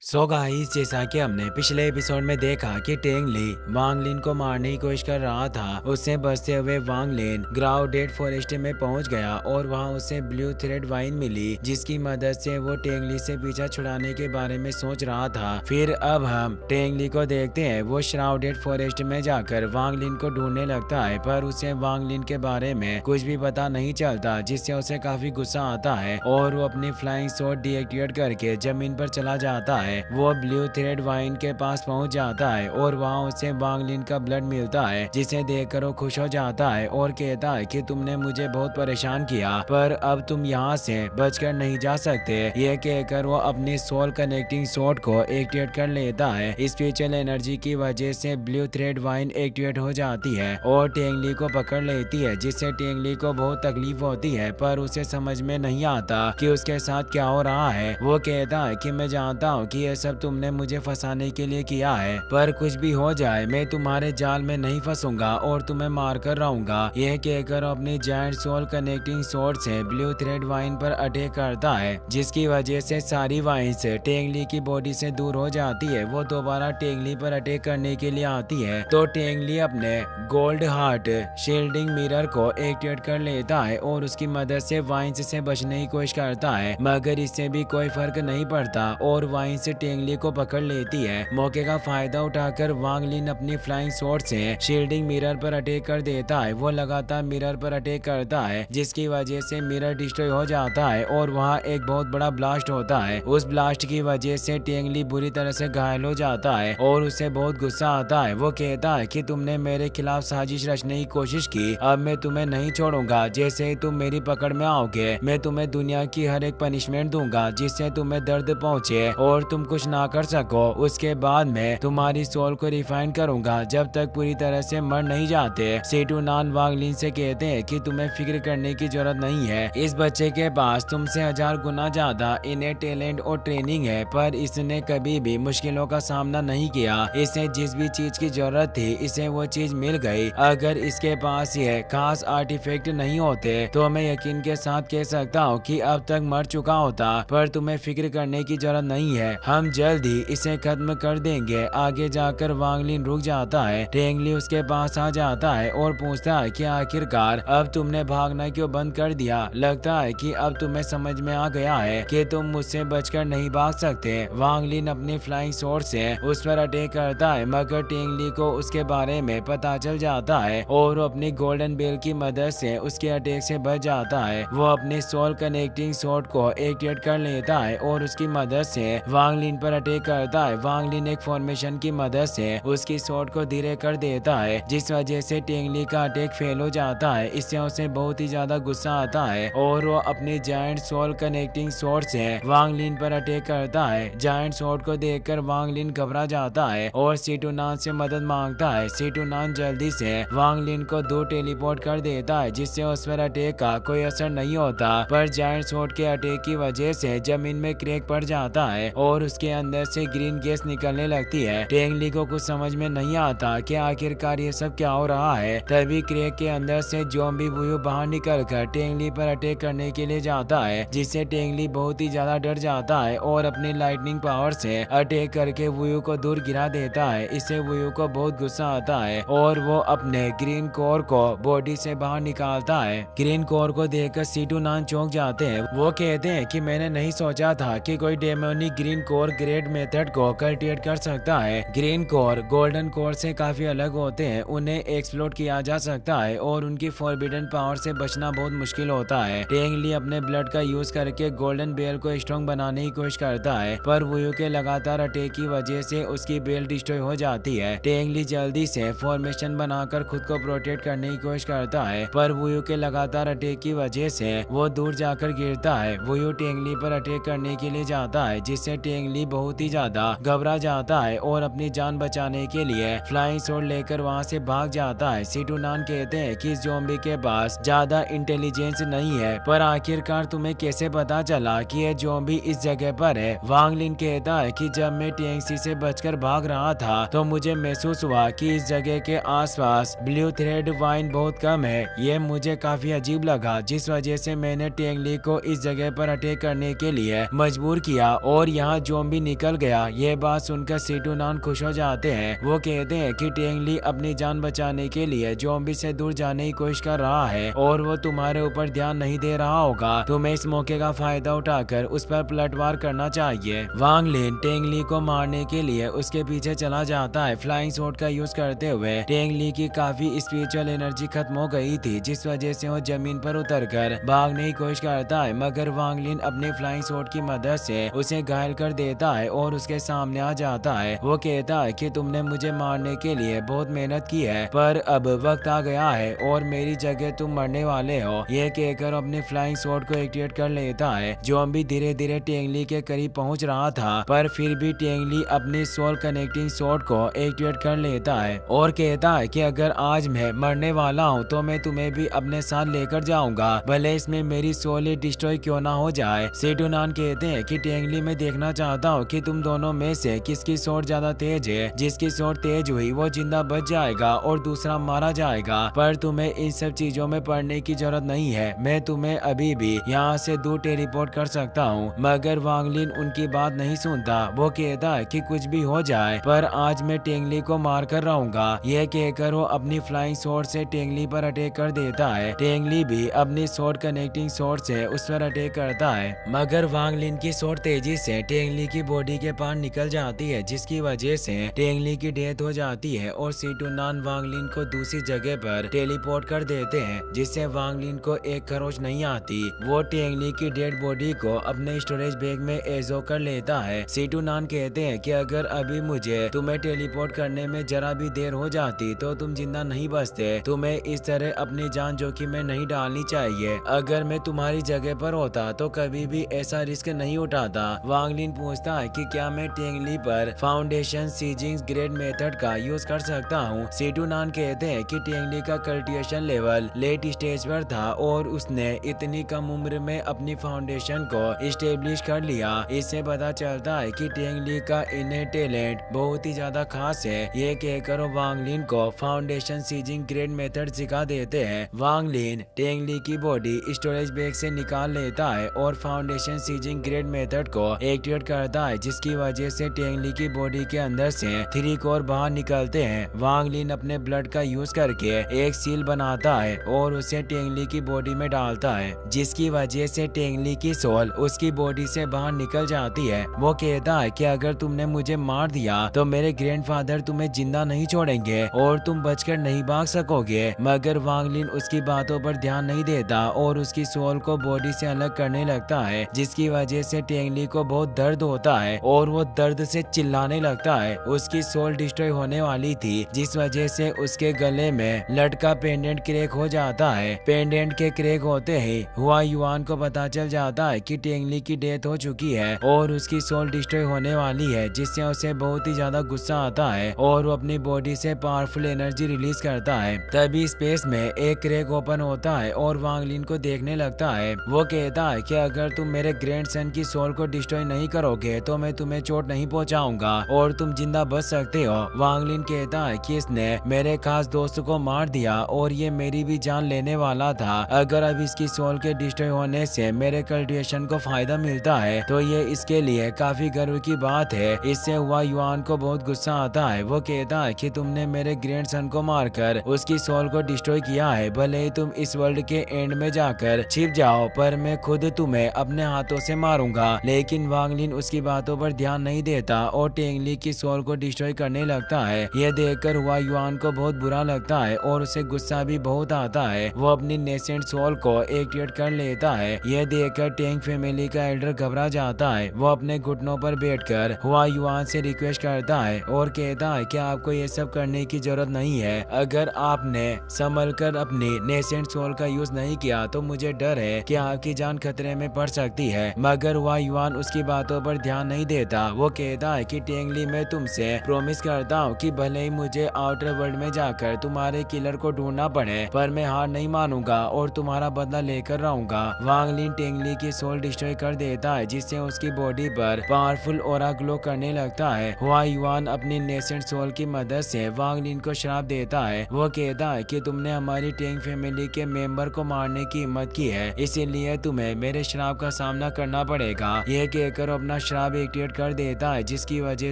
So guys, जैसा कि हमने पिछले एपिसोड में देखा कि टेंग ली वांग लिन को मारने की कोशिश कर रहा था। उससे बचते हुए वांग लिन ग्राउ डेड फॉरेस्ट में पहुंच गया और वहां उसे ब्लू थ्रेड वाइन मिली, जिसकी मदद से वो टेंग ली से पीछा छुड़ाने के बारे में सोच रहा था। फिर अब हम टेंग ली को देखते हैं। वो श्राउडेड फॉरेस्ट में जाकर वांग लिन को ढूंढने लगता है, पर उसे वांग लिन के बारे में कुछ भी पता नहीं चलता, जिससे उसे काफी गुस्सा आता है और वो अपनी फ्लाइंग शॉट डीएक्टिवेट करके जमीन पर चला जाता है। वो ब्लू थ्रेड वाइन के पास पहुंच जाता है और वहां उसे वांग लिन का ब्लड मिलता है, जिसे देखकर वो खुश हो जाता है और कहता है कि तुमने मुझे बहुत परेशान किया, पर अब तुम यहाँ से बचकर नहीं जा सकते। ये कहकर वो अपनी सोल कनेक्टिंग शॉट को एक्टिवेट कर लेता है। स्पिरिचुअल एनर्जी की वजह से ब्लू थ्रेड वाइन एक्टिवेट हो जाती है और टेंगली को पकड़ लेती है, जिससे टेंगली को बहुत तकलीफ होती है, पर उसे समझ में नहीं आता कि उसके साथ क्या हो रहा है। वो कहता है कि मैं जानता हूँ कि ये सब तुमने मुझे फंसाने के लिए किया है, पर कुछ भी हो जाए मैं तुम्हारे जाल में नहीं फंसूंगा और तुम्हें मार कर रहूंगा। यह कहकर अपनी जायंट सोल कनेक्टिंग स्वॉर्ड से ब्लू थ्रेड वाइन पर अटैक करता है, जिसकी वजह से सारी वाइन से टेंगली की बॉडी से दूर हो जाती है। वो दोबारा टेंगली पर अटैक करने के लिए आती है, तो टेंगली अपने गोल्ड हार्ट शील्डिंग मिरर को एक्टिवेट कर लेता है और उसकी मदद से वाइन्स से बचने की कोशिश करता है, मगर इससे भी कोई फर्क नहीं पड़ता और वाइन से टेंगली को पकड़ लेती है। मौके का फायदा उठाकर वांग लिन अपनी फ्लाइंग स्वॉर्ड से शील्डिंग मिरर पर अटैक कर देता है। वो लगातार मिरर पर अटैक करता है, जिसकी वजह से मिरर डिस्ट्रॉय हो जाता है और वहाँ एक बहुत बड़ा ब्लास्ट होता है। उस ब्लास्ट की वजह से टेंगली बुरी तरह से घायल हो जाता है और उसे बहुत गुस्सा आता है। वो कहता है कि तुमने मेरे खिलाफ साजिश रचने की कोशिश की, अब मैं तुम्हें नहीं छोड़ूंगा। जैसे ही तुम मेरी पकड़ में आओगे, मैं तुम्हें दुनिया की हर एक पनिशमेंट दूंगा जिससे तुम्हें दर्द पहुंचे और तुम कुछ ना कर सको। उसके बाद मैं तुम्हारी सोल को रिफाइन करूंगा जब तक पूरी तरह से मर नहीं जाते। सेटू नान वांग लिन से कहते हैं कि तुम्हें फिक्र करने की जरूरत नहीं है, इस बच्चे के पास तुमसे 1000 गुना ज्यादा इन्हें टैलेंट और ट्रेनिंग है, पर इसने कभी भी मुश्किलों का सामना नहीं किया। इसे जिस भी चीज की जरूरत थी, इसे वो चीज मिल गई। अगर इसके पास ये खास आर्टिफैक्ट नहीं होते तो मैं यकीन के साथ कह सकता हूँ कि अब तक मर चुका होता, पर तुम्हें फिक्र करने की जरूरत नहीं है, हम जल्द ही इसे खत्म कर देंगे। आगे जाकर वांग लिन रुक जाता है। टेंगली उसके पास आ जाता है और पूछता है कि आखिरकार अब तुमने भागना क्यों बंद कर दिया। लगता है कि अब तुम्हें समझ में आ गया है कि तुम मुझसे बचकर नहीं भाग सकते। वांग लिन अपनी फ्लाइंग स्वॉर्ड से उस पर अटैक करता है, मगर टेंगली को उसके बारे में पता चल जाता है और वो अपनी गोल्डन बेल की मदद से उसके अटैक से बच जाता है। वो अपनी सोल कनेक्टिंग स्वॉर्ड को एक्टिवेट कर लेता है और उसकी मदद से वांग लिन पर अटैक करता है। वांग लिन एक फॉर्मेशन की मदद से उसकी स्वॉर्ड को धीरे कर देता है, जिस वजह से टेंगली का अटैक फेल हो जाता है। इससे उसे बहुत ही ज्यादा गुस्सा आता है और वो अपनी जायंट सोल कनेक्टिंग स्वॉर्ड से वांग लिन पर अटैक करता है। जायंट स्वॉर्ड को देखकर वांग लिन घबरा जाता है और सीटू नान से मदद मांगता है। सीटू नान जल्दी से वांग लिन को दूर टेलीपोर्ट कर देता है, जिससे उस पर अटैक का कोई असर नहीं होता, पर जायंट स्वॉर्ड के अटैक की वजह से जमीन में क्रैक पड़ जाता है और उसके अंदर से ग्रीन गैस निकलने लगती है। टेंगली को कुछ समझ में नहीं आता कि आखिरकार ये सब क्या हो रहा है। तभी क्रैक के अंदर से ज़ॉम्बी वुयू बाहर निकलकर टेंगली पर अटैक करने के लिए जाता है, जिससे टेंगली बहुत ही ज्यादा डर जाता है और अपनी लाइटनिंग पावर से अटैक करके वुयू को दूर गिरा देता है। इससे वुयू को बहुत गुस्सा आता है और वो अपने ग्रीन कोर को बॉडी से बाहर निकालता है। ग्रीन कोर को देखकर सीटू नान चौंक जाते हैं। वो कहते हैं कि मैंने नहीं सोचा था कि कोई demonic green core grade method को कल्टिवेट कर सकता है। ग्रीन कोर गोल्डन कोर से काफी अलग होते हैं, उन्हें एक्सप्लोर किया जा सकता है और उनकी फॉरबिडन पावर से बचना बहुत मुश्किल होता है। टेंगली अपने ब्लड का यूज करके गोल्डन बेल को स्ट्रॉन्ग बनाने की कोशिश करता है, पर वुयू के लगातार अटैक की वजह से उसकी बेल डिस्ट्रॉय हो जाती है। टेंगली जल्दी से फॉर्मेशन बनाकर खुद को प्रोटेक्ट करने की कोशिश करता है, पर वुयू के लगातार अटैक की वजह से वो दूर जाकर गिरता है। वुयू टेंगली पर अटैक करने के लिए जाता है, जिससे टेंगली बहुत ही ज्यादा घबरा जाता है और अपनी जान बचाने के लिए फ्लाइंग स्वॉर्ड लेकर वहां से भाग जाता है। सीटू नान कहते हैं कि इस ज़ॉम्बी के पास ज्यादा इंटेलिजेंस नहीं है, पर आखिरकार तुम्हें कैसे पता चला कि ये ज़ॉम्बी इस जगह पर है। वांग लिन कहता है कि जब मैं टेंगसी से बचकर भाग रहा था तो मुझे महसूस हुआ कि इस जगह के आसपास ब्लू थ्रेड वाइन बहुत कम है। ये मुझे काफी अजीब लगा, जिस वजह से मैंने टेंगली को इस जगह पर अटैक करने के लिए मजबूर किया और यहाँ ज़ॉम्बी निकल गया। ये बात सुनकर सीटूनान खुश हो जाते हैं। वो कहते हैं कि टेंगली अपनी जान बचाने के लिए ज़ॉम्बी से दूर जाने की कोशिश कर रहा है और वो तुम्हारे ऊपर ध्यान नहीं दे रहा होगा। तुम्हें इस मौके का फायदा उठाकर उस पर पलटवार करना चाहिए। वांग लिन टेंगली को मारने के लिए उसके पीछे चला जाता है। फ्लाइंग शॉट का यूज करते हुए टेंगली की काफी स्पिरिचुअल एनर्जी खत्म हो गई थी, जिस वजह से वो जमीन पर उतरकर भागने की कोशिश करता है, मगर वांग लिन अपने फ्लाइंग शॉट की मदद से उसे घायल कर देता है और उसके सामने आ जाता है। वो कहता है कि तुमने मुझे मारने के लिए बहुत मेहनत की है, पर अब वक्त आ गया है और मेरी जगह तुम मरने वाले हो। ये कहकर अपने फ्लाइंग शॉट को एक्टिवेट कर लेता है। ज़ॉम्बी धीरे धीरे टेंगली के करीब पहुंच रहा था, पर फिर भी टेंगली अपनी सोल कनेक्टिंग शॉट को एक्टिवेट कर लेता है और कहता है कि अगर आज मैं मरने वाला हूं तो मैं तुम्हें भी अपने साथ लेकर जाऊंगा, भले इसमें मेरी सोल ही डिस्ट्रॉय क्यों ना हो जाए। सेटूनान कहते हैं कि टेंगली मैं देखना चाहता हूँ कि तुम दोनों में से किसकी शॉट ज्यादा तेज है। जिसकी शॉट तेज हुई वो जिंदा बच जाएगा और दूसरा मारा जाएगा, पर तुम्हें इन सब चीजों में पड़ने की जरूरत नहीं है। मैं तुम्हें अभी भी यहाँ से दूर टेलीपोर्ट कर सकता हूँ। मगर वांग लिन उनकी बात नहीं सुनता। वो कहता है कि कुछ भी हो जाए पर आज मैं टेंगली को मार कर रहूंगा। यह कहकर वो अपनी फ्लाइंग शॉट से टेंगली पर अटैक कर देता है। टेंगली भी अपनी शॉट कनेक्टिंग शॉट से उस पर अटैक करता है, मगर वांग लिन की शॉट तेजी से टेंगली की बॉडी के पार निकल जाती है, जिसकी वजह से टेंगली की डेथ हो जाती है और सीटूनान वांग लिन को दूसरी जगह पर टेलीपोर्ट कर देते हैं, जिससे वांग लिन को एक खरोच नहीं आती। वो टेंगली की डेड बॉडी को अपने स्टोरेज बैग में एजो कर लेता है। सीटूनान कहते हैं कि अगर अभी मुझे तुम्हें टेलीपोर्ट करने में जरा भी देर हो जाती तो तुम जिंदा नहीं बचते। तुम्हें इस तरह अपनी जान जोखिम में नहीं डालनी चाहिए। अगर मैं तुम्हारी जगह पर होता तो कभी भी ऐसा रिस्क नहीं उठाता। वांग लिन पूछता है कि क्या मैं टेंगली पर फाउंडेशन सीजिंग ग्रेड मेथड का यूज कर सकता हूँ। सीटूनान कहते हैं कि टेंगली का कल्टिवेशन लेवल लेट स्टेज पर था और उसने इतनी कम उम्र में अपनी फाउंडेशन को स्टेब्लिश कर लिया। इससे पता चलता है कि टेंगली का इन्हें टैलेंट बहुत ही ज्यादा खास है। ये कहकर वांग लिन को फाउंडेशन सीजिंग ग्रेड मेथड सिखा देते हैं। वांग लिन टेंगली की बॉडी स्टोरेज बैग से निकाल लेता है और फाउंडेशन सीजिंग ग्रेड मेथड को एक्टिवेट करता है, जिसकी वजह से टेंगली की बॉडी के अंदर से 3 कोर बाहर निकलते हैं। वांग लिन अपने ब्लड का यूज करके एक सील बनाता है और उसे टेंगली की बॉडी में डालता है, जिसकी वजह से टेंगली की सोल उसकी बॉडी से बाहर निकल जाती है। वो कहता है कि अगर तुमने मुझे मार दिया तो मेरे ग्रैंडफादर तुम्हें जिंदा नहीं छोड़ेंगे और तुम बचकर नहीं भाग सकोगे। मगर वांग लिन उसकी बातों पर ध्यान नहीं देता और उसकी सोल को बॉडी से अलग करने लगता है, जिसकी वजह से टेंगली को बहुत दर्द होता है और वो दर्द से चिल्लाने लगता है। उसकी सोल डिस्ट्रॉय होने वाली थी, जिस वजह से उसके गले में लटका पेंडेंट क्रैक हो जाता है। पेंडेंट के क्रैक होते ही हुआ युआन को पता चल जाता है कि टेंगली की डेथ हो चुकी है और उसकी सोल डिस्ट्रॉय होने वाली है, जिससे उसे बहुत ही ज्यादा गुस्सा आता है और वो अपनी बॉडी से पावरफुल एनर्जी रिलीज करता है। तभी स्पेस में एक क्रैक ओपन होता है और वांग लिन को देखने लगता है। वो कहता है कि अगर तुम मेरे ग्रैंडसन की सोल को डिस्ट्रॉय नहीं करोगे तो मैं तुम्हें चोट नहीं पहुंचाऊंगा और तुम जिंदा बच सकते हो। वांग लिन कहता है कि इसने मेरे खास दोस्त को मार दिया और ये मेरी भी जान लेने वाला था। अगर अब इसकी सोल के डिस्ट्रॉय होने से मेरे कल्टिवेशन को फायदा मिलता है तो ये इसके लिए काफी गर्व की बात है। इससे हुआ युआन को बहुत गुस्सा आता है। वो कहता है कि तुमने मेरे ग्रैंडसन को मारकर उसकी सोल को डिस्ट्रॉय किया है, भले ही तुम इस वर्ल्ड के एंड में जाकर छिप जाओ, पर मैं खुद तुम्हें अपने हाथों से मारूंगा। लेकिन वांग लिन उसकी बातों पर ध्यान नहीं देता और टेंगली की सोल को डिस्ट्रॉय करने लगता है। यह देखकर हुआ युआन को बहुत बुरा लगता है और उसे गुस्सा भी बहुत आता है। वो अपनी नेसेंट सोल को एक्टिवेट कर लेता है। यह देखकर टेंग फैमिली का एल्डर घबरा जाता है। वो अपने घुटनों पर बैठकर हुआ युआन से रिक्वेस्ट करता है और कहता है कि आपको ये सब करने की जरूरत नहीं है। अगर आपने संभल कर अपनी नेसेंट सोल का यूज नहीं किया तो मुझे डर है कि आपकी जान खतरे में पड़ सकती है। मगर हुआ युआन उसकी बातों पर ध्यान नहीं देता। वो कहता है कि टेंगली मैं तुमसे प्रॉमिस करता हूँ कि भले ही मुझे आउटर वर्ल्ड में जाकर तुम्हारे किलर को ढूंढना पड़े, पर मैं हार नहीं मानूंगा और तुम्हारा बदला लेकर रहूंगा। वांग लिन टेंगली की सोल डिस्ट्रॉय कर देता है, जिससे उसकी बॉडी पर पावरफुल ऑरा ग्लो करने लगता है। हुआ युआन अपनी नेसेंट सोल की मदद से वांग लिन को श्राप देता है। वो कहता है कि तुमने हमारी टेंग फैमिली के मेंबर को मारने की हिम्मत की है, इसीलिए तुम्हें मेरे श्राप का सामना करना पड़ेगा। यह कहकर अपना अपना श्राप एक्टिवेट कर देता है, जिसकी वजह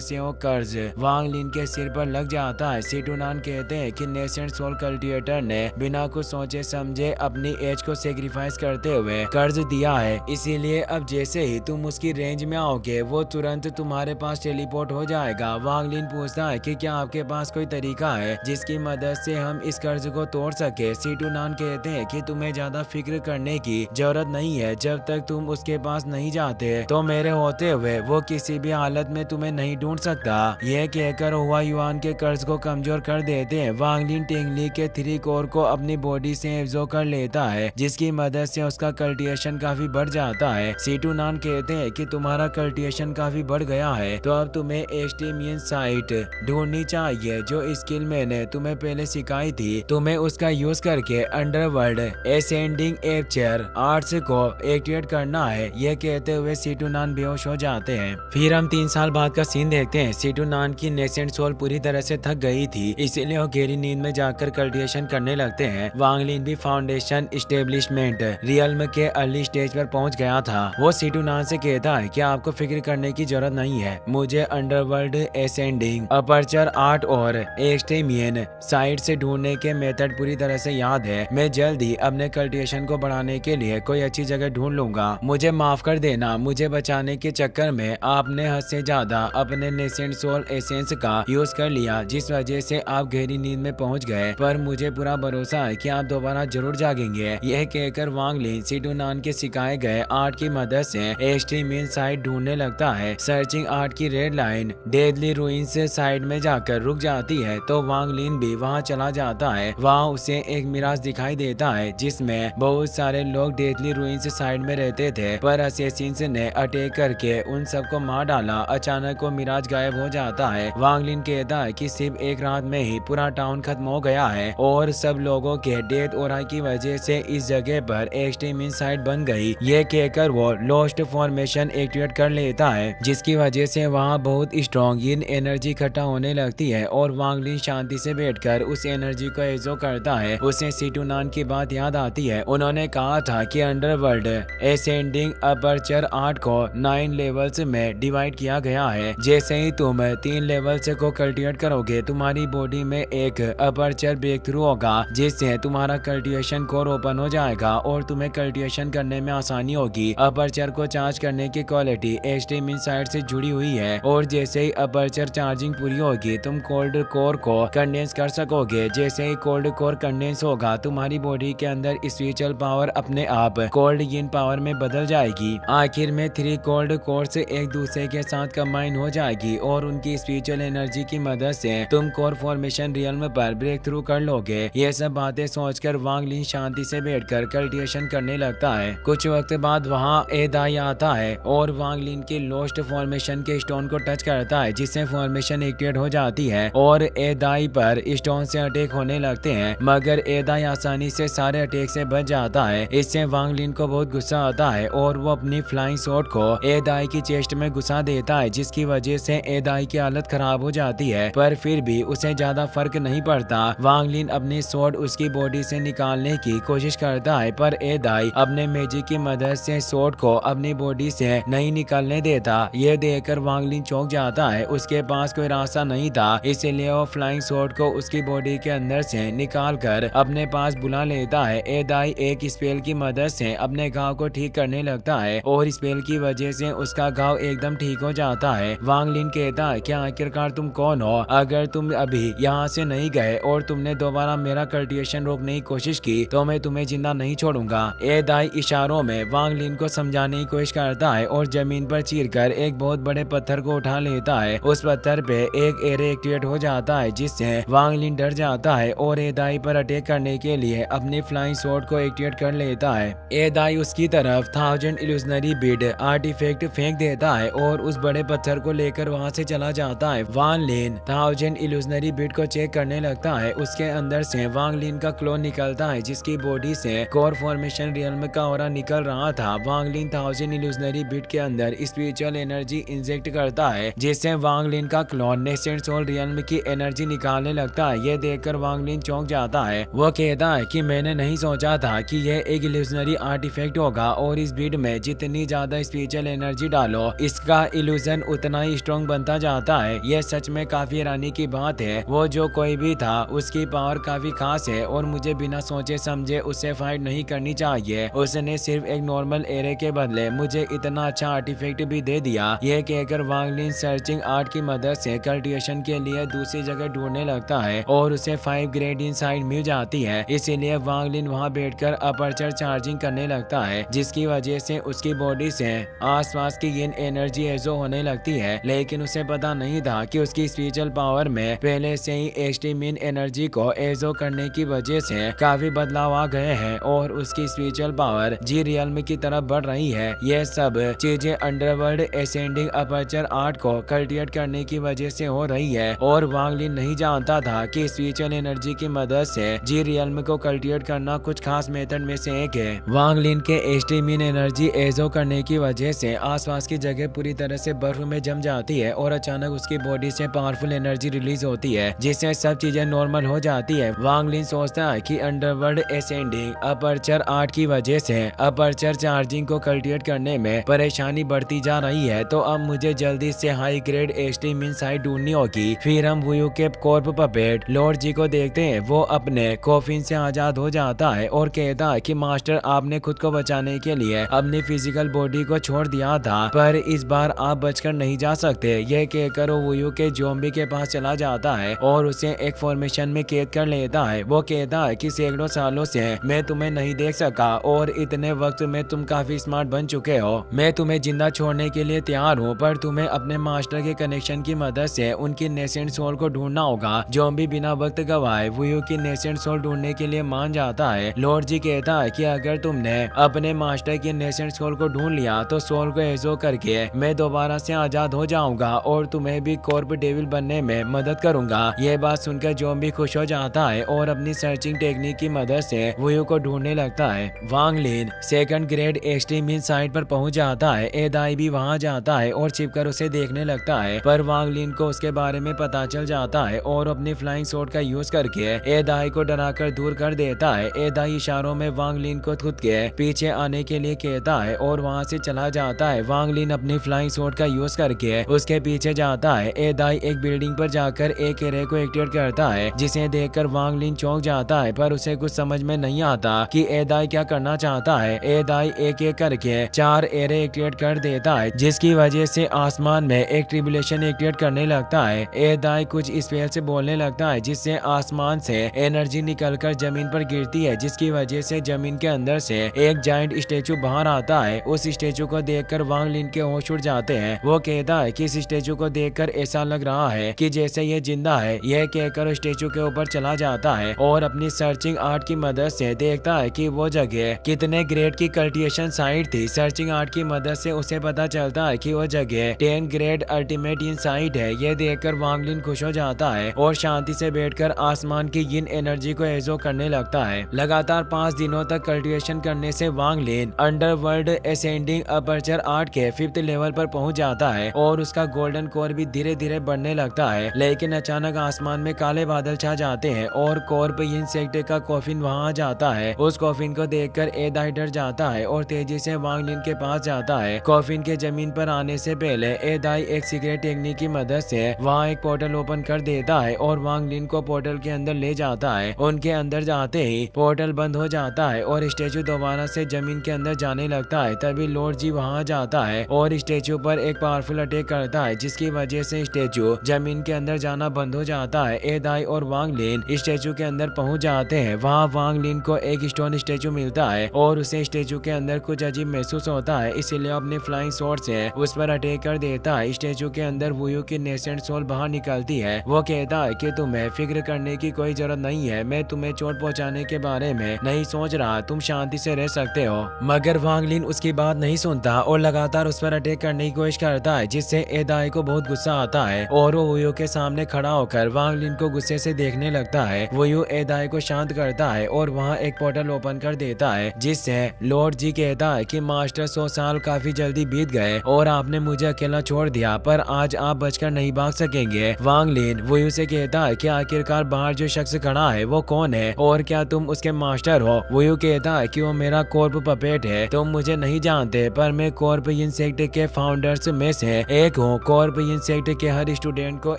से वो कर्ज वांग लिन के सिर पर लग जाता है। सिटुनान कहते हैं कि नेसेंट सोल कल्टिवेटर ने बिना कुछ सोचे समझे अपनी एज को सेक्रीफाइस करते हुए कर्ज दिया है, इसीलिए अब जैसे ही तुम उसकी रेंज में आओगे वो तुरंत तुम्हारे पास टेलीपोर्ट हो जाएगा। वांग लिन पूछता है कि क्या आपके पास कोई तरीका है जिसकी मदद से हम इस कर्ज को तोड़ सके। सिटुनान कहते हैं कि तुम्हें ज्यादा फिक्र करने की जरूरत नहीं है, जब तक तुम उसके पास नहीं जाते तो मेरे होते हुए वो किसी भी हालत में तुम्हें नहीं ढूंढ सकता। यह कहकर हुआ युआन के कर्ज को कमजोर कर देते हैं। वांग लिन टेंगली के 3 कोर को अपनी बॉडी से एब्जॉर्ब कर लेता है, जिसकी मदद से उसका कल्टिवेशन काफी बढ़ जाता है। सिटुनान कहते हैं कि तुम्हारा कल्टिवेशन काफी बढ़ गया है, तो अब तुम्हें एक्सट्रीमियन साइट ढूंढनी चाहिए। जो स्किल मैंने तुम्हें पहले सिखाई थी, तुम्हें उसका यूज करके अंडरवर्ल्ड एसेंडिंग एपचर आर्ट्स को एक्टिवेट करना है। यह कहते हुए सिटुनान बेहोश हो जाते हैं। फिर हम 3 साल बाद का सीन देखते हैं। सिटुनान की नेसेंट सोल पूरी तरह से थक गई थी, इसीलिए वो गहरी नींद में जाकर कल्टिवेशन करने लगते हैं। वांग लिन भी फाउंडेशन एस्टेब्लिशमेंट रियल्म के अर्ली स्टेज पर पहुंच गया था। वो सिटुनान से कहता है कि आपको फिक्र करने की जरूरत नहीं है, मुझे अंडरवर्ल्ड एसेंडिंग अपर्चर आर्ट और एक्सट्रीमियन साइट से ढूंढने के मेथड पूरी तरह से याद है। मैं जल्द ही अपने कल्टिवेशन को बढ़ाने के लिए कोई अच्छी जगह ढूंढ लूंगा। मुझे माफ कर देना, मुझे बचाने के चक्कर में आपने हद से ज्यादा अपने नेसेंट सोल एसेंस का यूज कर लिया, जिस वजह से आप गहरी नींद में पहुंच गए, पर मुझे पूरा भरोसा है कि आप दोबारा जरूर जागेंगे। यह कहकर वांग लिन सिटुनान के सिखाए गए आर्ट की मदद से एक्सट्रीमियन साइट ढूंढने लगता है। सर्चिंग आर्ट की red line deadly ruins side में जाकर रुक जाती है, तो वांग लिन भी वहां चला जाता है। वहां उसे एक मिराज दिखाई देता है, जिसमें बहुत सारे लोग डेडली रूइंस साइड में रहते थे, पर असैसिन्स ने अटैक करके उन सबको मार डाला। अचानक वो मिराज गायब हो जाता है। वांग लिन कहता है कि सिर्फ एक रात में ही पूरा टाउन खत्म हो गया है और सब लोगों के डेथ और की वजह से इस जगह पर एक्सट्रीमियन साइट बन गई। ये कहकर वो लॉस्ट फॉर्मेशन एक्टिवेट कर लेता है, जिसकी वजह से वहाँ बहुत स्ट्रॉन्ग इन एनर्जी इकट्ठा होने लगती है और वांग लिन शांति से बैठकर उस एनर्जी को एब्जॉर्ब करता है। उसे सिटुनान की बात याद आती है। उन्होंने कहा था कि अंडरवर्ल्ड एसेंडिंग अपर्चर आर्ट को 9 लेवल्स में डिवाइड किया गया है। जैसे ही तुम 3 लेवल्स को कल्टिवेट करोगे, तुम्हारी बॉडी में एक अपर्चर ब्रेक थ्रू होगा, जिससे तुम्हारा कल्टिवेशन कोर ओपन हो जाएगा और तुम्हें कल्टिवेशन करने में आसानी होगी। अपर्चर को चार्ज करने की क्वालिटी एक्सट्रीमियन साइड से जुड़ी हुई है और जैसे ही अपर्चर चार्जिंग पूरी होगी, तुम कोल्ड कोर को कंडेंस कर सकोगे। जैसे ही कोल्ड कोर कंडेंस होगा, तुम्हारी बॉडी के अंदर स्पिरिचुअल पावर अपने आप कोल्ड यिन पावर में बदल जाएगी। आखिर में 3 कोल्ड कोर्स एक दूसरे के साथ कंबाइन हो जाएगी और उनकी स्पिरिचुअल एनर्जी की मदद से तुम कोर फॉर्मेशन रियल्म पर ब्रेक थ्रू कर लोगे। ये सब बातें सोचकर वांग लिन शांति से बैठकर कल्टिवेशन करने लगता है। कुछ वक्त बाद वहाँ एदाई आता है और वांग लिन के लॉस्ट फॉर्मेशन के स्टोन को टच करता है, जिससे फॉर्मेशन एक्टिवेट हो जाती है और एदाई पर स्टोन से अटैक होने लगते हैं, मगर एदाई आसानी से सारे अटैक से बच जाता है। इससे वांग लिन को बहुत गुस्सा आता है और वो अपनी फ्लाइंग शॉट को एदाई की चेस्ट में घुसा देता है, जिसकी वजह से एदाई की हालत खराब हो जाती है, पर फिर भी उसे ज्यादा फर्क नहीं पड़ता। वांग लिन अपनी शॉट उसकी बॉडी से निकालने की कोशिश करता है, पर एदाई अपने मैजिक की मदद से शॉट को अपनी बॉडी से नहीं निकालने देता। यह देखकर वांग लिन चौंक जाता है। उसके पास कोई रास्ता नहीं था, इसलिए वो फ्लाइंग शॉट को उसकी बॉडी के अंदर से निकाल कर अपने पास बुला लेता है। एदाई एक स्पेल की मदद से अपने घाव को ठीक करने लगता है और स्पेल की वजह से उसका घाव एकदम ठीक हो जाता है। वांग लिन कहता है कि आखिरकार तुम कौन हो? अगर तुम अभी यहाँ से नहीं गए और तुमने दोबारा मेरा कल्टिवेशन रोकने की कोशिश की, तो मैं तुम्हें जिंदा नहीं छोड़ूंगा। एदाई इशारों में वांग लिन को समझाने की कोशिश करता है और जमीन पर चीरकर एक बहुत बड़े पत्थर को उठा लेता है। उस पत्थर पे एक एरे एक्टिवेट हो जाता है, जिससे वांग लिन डर जाता है और एदाई पर अटैक करने के लिए अपनी फ्लाइंग शॉट को एक्टिवेट कर लेता है। एदाई उसकी तरफ 1000 इल्यूजनरी बीड आर्टिफैक्ट फेंक देता है और उस बड़े पत्थर को लेकर वहां से चला जाता है। वांग लिन 1000 इल्यूजनरी बीड को चेक करने लगता है। उसके अंदर से वांग लिन का क्लोन निकलता है, जिसकी बॉडी से कोर फॉर्मेशन रियल्म का ऑरा निकल रहा था। वांग लिन 1000 इल्यूजनरी बीड के अंदर स्पिरिचुअल एनर्जी इंजेक्ट करता है, जिससे वांग लिन का क्लोन नेसेंट सोल रियल्म की एनर्जी निकालने लगता है। यह देखकर वांग लिन चौंक जाता है। वो कहता है कि मैंने नहीं सोचा था कि यह एक इल्यूजनरी आर्टिफैक्ट होगा और इस बीड में जितनी ज्यादा स्पिरिचुअल एनर्जी डालो, इसका इल्यूजन उतना ही स्ट्रॉन्ग बनता जाता है। यह सच में काफी हैरानी की बात है। वो जो कोई भी था उसकी पावर काफी खास है और मुझे बिना सोचे समझे उससे फाइट नहीं करनी चाहिए। उसने सिर्फ एक नॉर्मल एरे के बदले मुझे इतना अच्छा आर्टिफैक्ट भी दे दिया। यह कहकर वांग लिन सर्चिंग आर्ट की मदद से कल्टिवेशन के लिए दूसरी जगह ढूंढने लगता है और उसे 5 ग्रेड इनसाइड मिल जाती है। इसीलिए वांग लिन वहां बैठकर अपर्चर चार्जिंग करने लगता है, जिसकी वजह से उसकी बॉडी से आसपास की यिन एनर्जी एजो होने लगती है। लेकिन उसे पता नहीं था कि उसकी स्पिरिचुअल पावर में पहले से ही एक्सट्रीम एनर्जी को एजो करने की वजह से काफी बदलाव आ गए हैं और उसकी स्पिरिचुअल पावर जी रियल्म की तरफ बढ़ रही है। यह सब चीजें अंडरवर्ल्ड एसेंडिंग अपर्चर आर्ट को कल्टिवेट करने की वजह से हो रही है और वांग लिन नहीं जानता था कि स्पिरिचुअल एनर्जी की मदद से जी रियल्म को कल्टिवेट करना कुछ खास मेथड में से एक है। वांग लिन के एक्सट्रीम एनर्जी एजो करने की वजह से आसपास की जगह पूरी तरह से बर्फ में जम जाती है और अचानक उसकी बॉडी से पावरफुल एनर्जी रिलीज होती है, जिससे सब चीजें नॉर्मल हो जाती है। वांग लिन सोचता है कि अंडरवर्ल्ड एसेंडिंग अपर्चर आर्ट की वजह से अपर्चर चार्जिंग को कल्टिवेट करने में परेशानी बढ़ती जा रही है, तो अब मुझे जल्दी से हाई ग्रेड एक्सट्रीम इनसाइट ढूंढनी होगी। फिर हम वुयू के कॉर्प पपेट लॉर्ड जी को देखते हैं। वो अपने कॉफिन से आजाद हो जाता है और कहता है कि मास्टर, आपने खुद को बचाने के लिए अपनी फिजिकल बॉडी को छोड़ दिया था, पर इस बार आप बचकर नहीं जा सकते। यह कहकर वो वुयू के ज़ॉम्बी के पास चला जाता है और उसे एक फॉर्मेशन में कैद कर लेता है। वो कहता है कि सैकड़ों सालों से मैं तुम्हें नहीं देख सका और इतने वक्त में तुम काफी स्मार्ट बन चुके हो। मैं तुम्हें जिंदा छोड़ने के लिए तैयार हूँ, पर तुम्हें अपने मास्टर के कनेक्शन की मदद से उनकी नेसेंट सोल को ढूंढना होगा। ज़ॉम्बी बिना वक्त गवाए वुयू की नेसेंट सोल ढूंढने के लिए मान जाता है। लॉर्ड जी कहता है कि अगर तुमने अपने मास्टर की नेसेंट सोल को ढूंढ लिया तो सोल को एजो करके मैं दोबारा से आजाद हो जाऊंगा और तुम्हें भी कॉर्प डेविल बनने में मदद करूंगा। ये बात सुनकर ज़ॉम्बी खुश हो जाता है और अपनी सर्चिंग टेक्निक की मदद से वुयू को ढूंढने लगता है। वांग लिन सेकंड ग्रेड एक्सट्रीम इनसाइट पर पहुंच जाता है। एदाई भी वहां जाता है और छिपकर उसे देखने लगता है, पर वांग लिन को उसके बारे में पता चल जाता है और अपनी फ्लाइंग शॉट का यूज करके एदाई को डराकर दूर कर देता है। एदाई इशारों में वांग लिन को खुद के पीछे आने के लिए कहता है और वहां से चला जाता है। वांग लिन अपनी फ्लाइंग शॉट का यूज करके उसके पीछे जाता है। एदाई एक बिल्डिंग पर जाकर एक एरे को एक्टिवेट करता है, जिसे देखकर वांग लिन चौंक जाता है, पर उसे कुछ समझ में नहीं आता कि एदाई क्या करना चाहता है। एदाई एक एक करके 4 एरे एक्टिवेट कर देता है, जिसकी वजह से आसमान में एक ट्रिबुलेशन एक्टिवेट करने लगता है। एदाई कुछ स्पेल से बोलने लगता है, जिससे आसमान से एनर्जी निकलकर जमीन पर गिरती है, जिसकी वजह से जमीन के अंदर से एक जायंट स्टेचू बाहर आता है। उस स्टेचू को देखकर वांग लिन के होश उड़ जाते हैं। वो कहता है कि इस स्टेचू को देखकर ऐसा लग रहा है कि जैसे ये जिंदा है। यह कहकर स्टेचू के ऊपर चला जाता है और अपनी सर्चिंग आर्ट की मदद से देखता है कि वो जगह कितने ग्रेड की कल्टिवेशन साइट थी। सर्चिंग आर्ट की मदद से उसे पता चलता है कि वो जगह 10 ग्रेड अल्टीमेट इन साइट है। यह देखकर वांग लिन खुश हो जाता है और शांति से बैठकर आसमान की यिन एनर्जी को एजो करने लगता है। लगातार 5 दिनों तक कल्टिवेशन करने से वांग लिन अंडरवर्ल्ड एसेंडिंग अपर्चर आर्ट के 5th लेवल पर पहुंच जाता है और उसका गोल्डन कोर भी धीरे धीरे बढ़ने लगता है। लेकिन अचानक आसमान में काले बादल छा जाते हैं और कॉर्प यिन सेक्टर का कॉफिन वहां आ जाता है। उस कॉफिन को देखकर एदाई डर जाता है और तेजी से वांग लिन के पास जाता है। कॉफिन के जमीन पर आने से पहले एदाई एक सीक्रेट टेक्निक की मदद से वहां एक पोर्टल ओपन कर देता है और वांग लिन को पोर्टल के अंदर ले जाता है। उनके अंदर जाते ही पोर्टल बंद हो जाता है और स्टेचू दोबारा से जमीन के अंदर जाने लगता है। तभी लॉर्ड जी वहां जाता है और स्टेचू पर एक पावरफुल अटैक करता है, जिसकी वजह से स्टेचू जमीन के अंदर जाना बंद हो जाता है। एदाई और वांग लिन स्टेचू के अंदर पहुंच जाते हैं। वहां वांग लिन को एक स्टोन स्टेचू मिलता है और उसे स्टेचू के अंदर कुछ अजीब महसूस होता है, इसीलिए अपनी फ्लाइंग शॉट से उस पर अटैक कर देता है। स्टेचू के अंदर वुयू की नेसेंट सोल बाहर निकलती है। वो कहता है कि तुम्हें फिक्र करने की कोई जरूरत नहीं है, मैं तुम्हें चोट पहुंचाने के बारे में नहीं सोच रहा, तुम शांति से रह सकते हो। मगर वांग लिन उसकी बात नहीं सुनता और लगातार उस पर अटैक करने की कोशिश करता है, जिससे एदाई को बहुत गुस्सा आता है और वो वुयू के सामने खड़ा होकर वांग लिन को गुस्से से देखने लगता है। वुयू एदाई को शांत करता है और वहाँ एक पोर्टल ओपन कर देता है, जिससे लॉर्ड जी कहता है कि मास्टर 100 साल काफी जल्दी बीत गए और आपने मुझे अकेला छोड़ दिया, पर आज आप बचकर नहीं भाग सकेंगे। वांग लिन वुयू से कहता है कि आखिरकार बाहर जो शख्स खड़ा है वो कौन है और क्या तुम उसके मास्टर हो। वुयू कहता है कि वो मेरा कॉर्प पपेट है, तुम मुझे नहीं जानते, पर मैं कॉर्प इंसेक्ट के फाउंडर्स में से एक हूँ। कॉर्प इंसेक्ट के हर स्टूडेंट को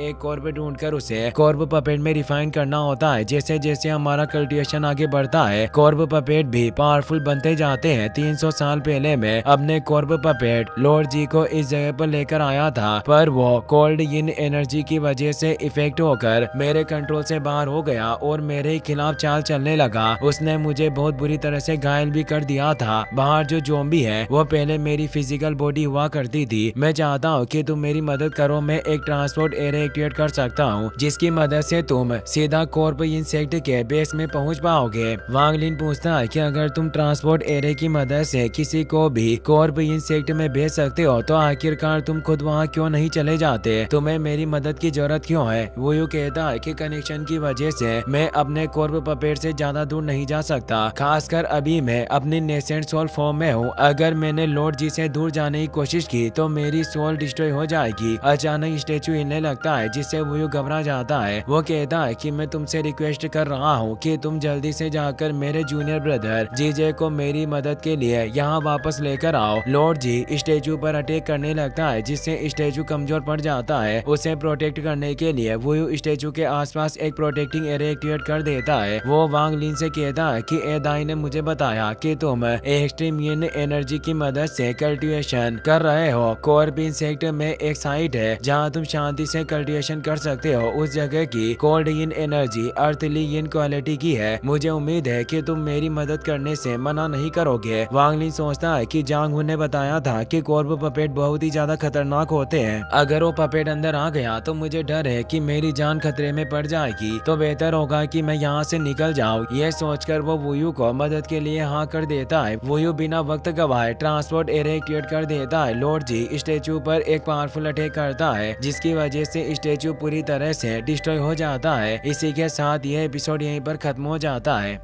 एक कॉर्प ढूंढकर उसे कॉर्प पपेट में रिफाइन करना होता है। जैसे जैसे हमारा कल्टिवेशन आगे बढ़ता है, कॉर्प पपेट भी पावरफुल बनते जाते हैं। 300 साल पहले मैं अपने कॉर्प पपेट लॉर्ड जी को इस जगह पर लेकर आया था, पर वो कोल्ड इन एनर्जी की वजह से इफेक्ट होकर मेरे कंट्रोल से बाहर हो गया और मेरे खिलाफ चाल चलने लगा। उसने मुझे बहुत बुरी तरह से घायल भी कर दिया था। बाहर जो ज़ॉम्बी है वो पहले मेरी फिजिकल बॉडी हुआ करती थी। मैं चाहता हूँ कि तुम मेरी मदद करो। मैं एक ट्रांसपोर्ट एरिया एक्टिवेट कर सकता हूँ जिसकी मदद से तुम सीधा कॉर्प इंसेक्ट के बेस में पहुँच पाओगे। वांग लिन पूछता है कि अगर तुम ट्रांसपोर्ट एरिया की मदद से किसी को भी कॉर्प इंसेक्ट में भेज सकते हो तो आखिरकार तुम खुद वहाँ क्यों नहीं चले जाते? तुम्हें मेरी मदद की जरूरत क्यों है? वो यूँ कहता है कि कनेक्शन की वजह से मैं अपने कॉर्प पपेट से ज्यादा दूर नहीं जा सकता, खासकर अभी मैं अपनी नेसेंट सोल फॉर्म में हूँ। अगर मैंने लॉर्ड जी से दूर जाने की कोशिश की तो मेरी सोल डिस्ट्रॉय हो जाएगी। अचानक स्टेचू हिलने लगता है जिससे वो यूँ घबरा जाता है। वो कहता है कि मैं तुमसे रिक्वेस्ट कर रहा हूँ कि तुम जल्दी से जाकर मेरे जूनियर ब्रदर जीजे को मेरी मदद के लिए यहाँ वापस लेकर आओ। लॉर्ड जी स्टेचू पर अटैक करने लगता है जिससे स्टेचू कमजोर पड़ जाता है। उसे प्रोटेक्ट करने के लिए वो स्टेचू के आसपास एक प्रोटेक्टिंग एरिया एक्टिवेट कर देता है। वो वांग लिन से कहता है कि एदाई ने मुझे बताया कि तुम एक्सट्रीम यिन एनर्जी की मदद से कल्टीवेशन कर रहे हो। कॉर्प इंसेक्ट में एक साइट है जहाँ तुम शांति से कल्टीवेशन कर सकते हो। उस जगह की कोल्ड यिन एनर्जी अर्थली यिन क्वालिटी की है। मुझे उम्मीद है कि तुम मेरी मदद करने से मना नहीं करोगे। वांग लिन सोचता है कि जांग हुन ने बताया था कि कॉर्प पपेट बहुत ही ज्यादा खतरनाक होते हैं। अगर वो पपेट अंदर आ गया तो मुझे डर है कि मेरी जान खतरे में पड़ जाएगी, तो बेहतर होगा कि मैं यहाँ से निकल जाऊँ। ये सोचकर वो वुयू को मदद के लिए हाँ कर देता है। वुयू बिना वक्त गवाए ट्रांसपोर्ट एरिया एक्टिवेट कर देता है। लॉर्ड जी स्टेचू पर एक पावरफुल अटैक करता है जिसकी वजह से स्टेचू पूरी तरह से डिस्ट्रॉय हो जाता है। इसी के साथ यह एपिसोड यहीं पर खत्म हो जाता है।